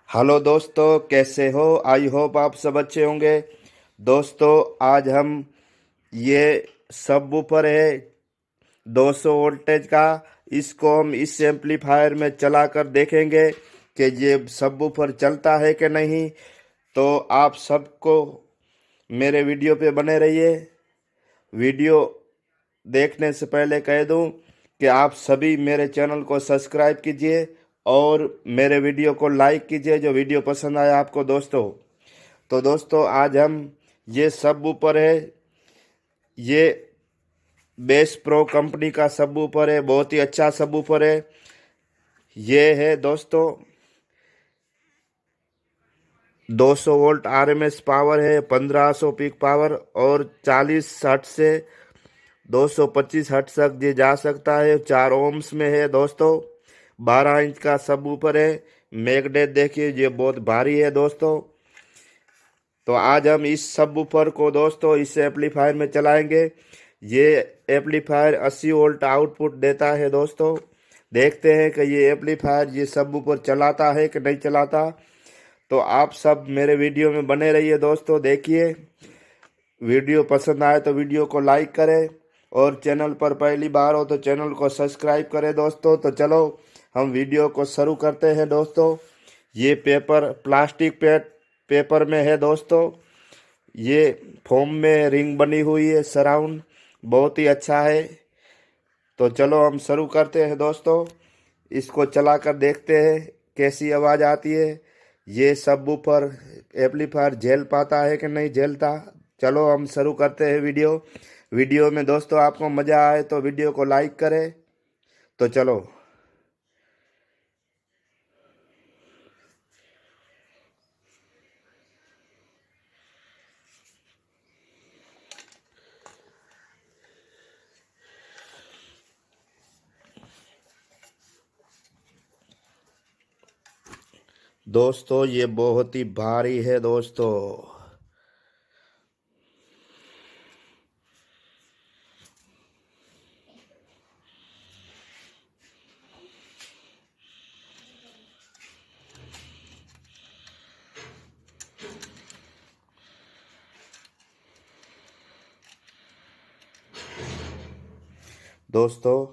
Hello दोस्तों, कैसे हो? आई होप आप सब अच्छे होंगे। दोस्तों, आज हम ये सब वूफर है 200 वोल्टेज का। इसको हम इस एम्पलीफायर में चलाकर देखेंगे कि ये सब वूफर चलता है कि नहीं। तो आप सबको मेरे वीडियो पे बने रहिए। वीडियो देखने से पहले कह दूं कि आप सभी मेरे चैनल को सब्सक्राइब कीजिए और मेरे वीडियो को लाइक कीजिए जो वीडियो पसंद आया आपको दोस्तों। तो दोस्तों, आज हम ये सब ऊपर है, ये बेस प्रो कंपनी का सब ऊपर है, बहुत ही अच्छा सब ऊपर है। ये है दोस्तों 200 वोल्ट आरएमएस पावर है, 1500 पीक पावर और 40 हर्ट्ज से 225 हर्ट्ज तक ये जा सकता है। 4 ओम्स में है दोस्तों। 12 इंच का सब ऊपर है। मैग्नेट देखिए, ये बहुत भारी है दोस्तों। तो आज हम इस सब ऊपर को दोस्तों इस एम्पलीफायर में चलाएंगे। ये एम्पलीफायर 80 वोल्ट आउटपुट देता है दोस्तों। देखते हैं कि ये एम्पलीफायर ये सब ऊपर चलाता है कि नहीं चलाता। तो आप सब मेरे वीडियो में बने रहिए दोस्तों, देखिए। वीडियो पसंद आए तो वीडियो को लाइक करें और चैनल पर पहली बार हो तो चैनल को सब्सक्राइब करें दोस्तों। तो चलो हम वीडियो को शुरू करते हैं दोस्तों। ये पेपर प्लास्टिक पेपर में है दोस्तों। ये फोम में रिंग बनी हुई है, सराउंड बहुत ही अच्छा है। तो चलो हम शुरू करते हैं दोस्तों। इसको चलाकर देखते हैं कैसी आवाज़ आती है। ये सब वूफर एम्पलीफायर झेल पाता है कि नहीं झेलता। चलो हम शुरू करते हैं वीडियो में दोस्तों आपको मज़ा आए तो वीडियो को लाइक करें। तो चलो दोस्तों, ये बहुत ही भारी है दोस्तों। दोस्तों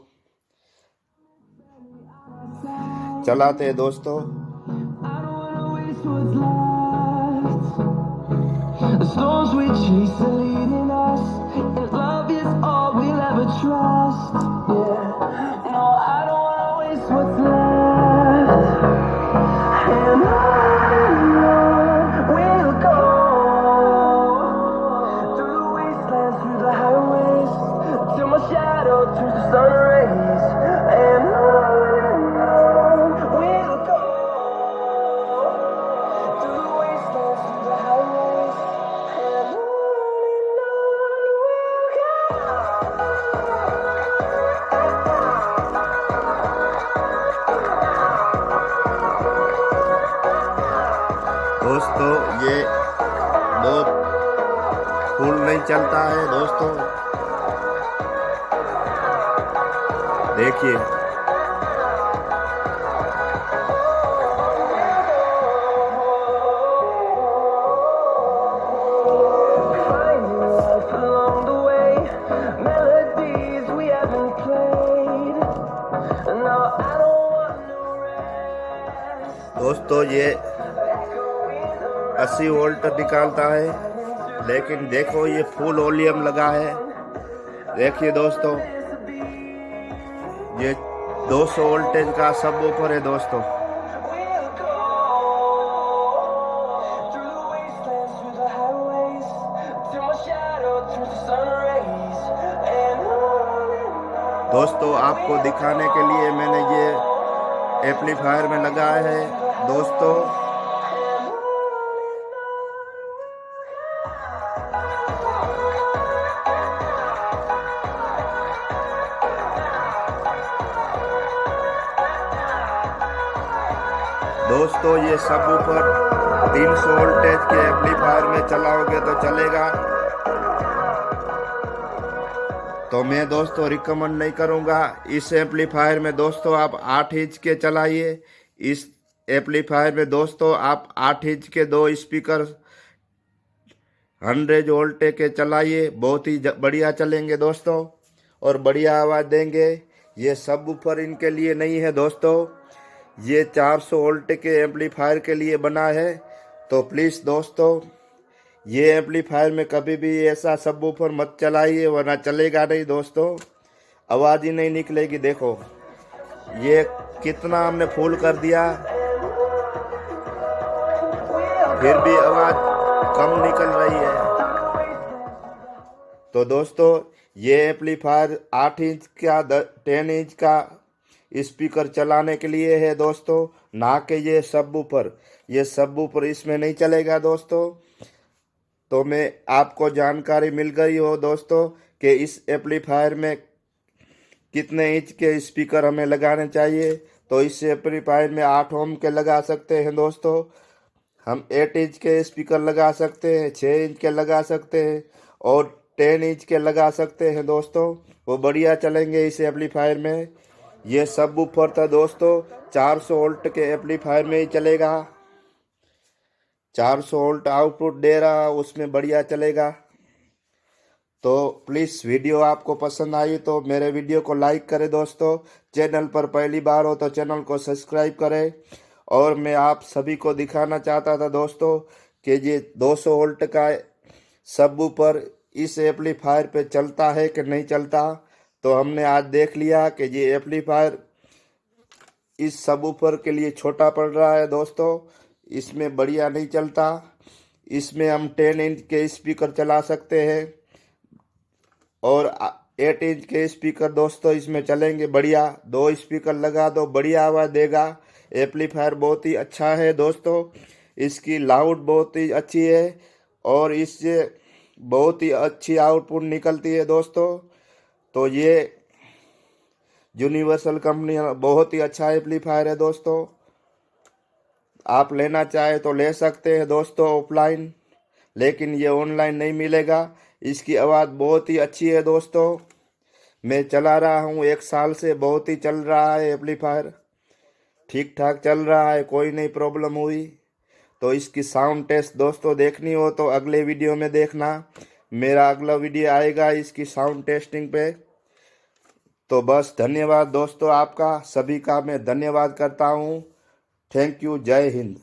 चलाते हैं दोस्तों। The storms we chase are leading us, and love is all we'll ever trust. Yeah, no, I don't wanna waste what's left. And on we'll go through the wastelands, through the highways, till my shadow turns to sun rays. And on we'll go through the wastelands, through the highways. दोस्तों, ये बहुत full नहीं चलता है दोस्तों, देखिए। Finding life along the way, melodies we haven't played. No, I don't want no rest. दोस्तों, ये 80 वोल्ट निकालता है, लेकिन देखो ये फुल वॉल्यूम लगा है। देखिए दोस्तों, ये 200 वोल्टेज का सब वूफर है दोस्तों। We'll go through the wastelands, through the highways, till my shadow turns to sun rays. And on दोस्तों, आपको दिखाने के लिए मैंने ये एम्पलीफायर में लगाया है दोस्तों। दोस्तों, ये सब ऊपर 300 वोल्टेज के एम्पलीफायर में चलाओगे तो चलेगा। तो मैं दोस्तों रिकमेंड नहीं करूंगा। इस एम्पलीफायर में दोस्तों आप 8 इंच के चलाइए। इस एम्पलीफायर में दोस्तों आप 8 इंच के 2 स्पीकर 100 वोल्ट के चलाइए, बहुत ही बढ़िया चलेंगे दोस्तों और बढ़िया आवाज़ देंगे। ये सब ऊपर इनके लिए नहीं है दोस्तों, ये 400 वोल्ट के एम्पलीफायर के लिए बना है। तो प्लीज़ दोस्तों ये एम्पलीफायर में कभी भी ऐसा सब ऊपर मत चलाइए, वरना चलेगा नहीं दोस्तों, आवाज़ ही नहीं निकलेगी। देखो ये कितना हमने फुल कर दिया, फिर भी आवाज़ कम निकल रही है। तो दोस्तों ये एम्पलीफायर 8 इंच का 10 इंच का स्पीकर चलाने के लिए है दोस्तों, ना कि ये सबवूफर। ये सबवूफर इसमें नहीं चलेगा दोस्तों। तो मैं आपको जानकारी मिल गई हो दोस्तों कि इस एम्पलीफायर में कितने इंच के स्पीकर हमें लगाने चाहिए। तो इस एम्पलीफायर में 8 ओम के लगा सकते हैं दोस्तों, हम 8 इंच के स्पीकर लगा सकते हैं, 6 इंच के लगा सकते हैं और 10 इंच के लगा सकते हैं दोस्तों, वो बढ़िया चलेंगे इस एम्पलीफायर में। ये सबवूफर था दोस्तों, 400 वोल्ट के एम्पलीफायर में ही चलेगा, 400 वोल्ट आउटपुट दे रहा, उसमें बढ़िया चलेगा। तो प्लीज़ वीडियो आपको पसंद आई तो मेरे वीडियो को लाइक करें दोस्तों, चैनल पर पहली बार हो तो चैनल को सब्सक्राइब करें। और मैं आप सभी को दिखाना चाहता था दोस्तों कि ये 200 वोल्ट का सबवूफर इस एम्पलीफायर पे चलता है कि नहीं चलता। तो हमने आज देख लिया कि ये एम्पलीफायर इस सबवूफर के लिए छोटा पड़ रहा है दोस्तों, इसमें बढ़िया नहीं चलता। इसमें हम 10 इंच के स्पीकर चला सकते हैं और 8 इंच के स्पीकर दोस्तों इसमें चलेंगे बढ़िया। 2 स्पीकर लगा दो, बढ़िया आवाज़ देगा। एम्पलीफायर बहुत ही अच्छा है दोस्तों, इसकी लाउड बहुत ही अच्छी है और इससे बहुत ही अच्छी आउटपुट निकलती है दोस्तों। तो ये यूनिवर्सल कंपनी बहुत ही अच्छा एम्पलीफायर है दोस्तों, आप लेना चाहे तो ले सकते हैं दोस्तों ऑफलाइन, लेकिन ये ऑनलाइन नहीं मिलेगा। इसकी आवाज़ बहुत ही अच्छी है दोस्तों, मैं चला रहा हूँ 1 साल से, बहुत ही चल रहा है एम्पलीफायर, ठीक ठाक चल रहा है, कोई नहीं प्रॉब्लम हुई। तो इसकी साउंड टेस्ट दोस्तों देखनी हो तो अगले वीडियो में देखना, मेरा अगला वीडियो आएगा इसकी साउंड टेस्टिंग पे। तो बस धन्यवाद दोस्तों, आपका सभी का मैं धन्यवाद करता हूँ। थैंक यू, जय हिंद।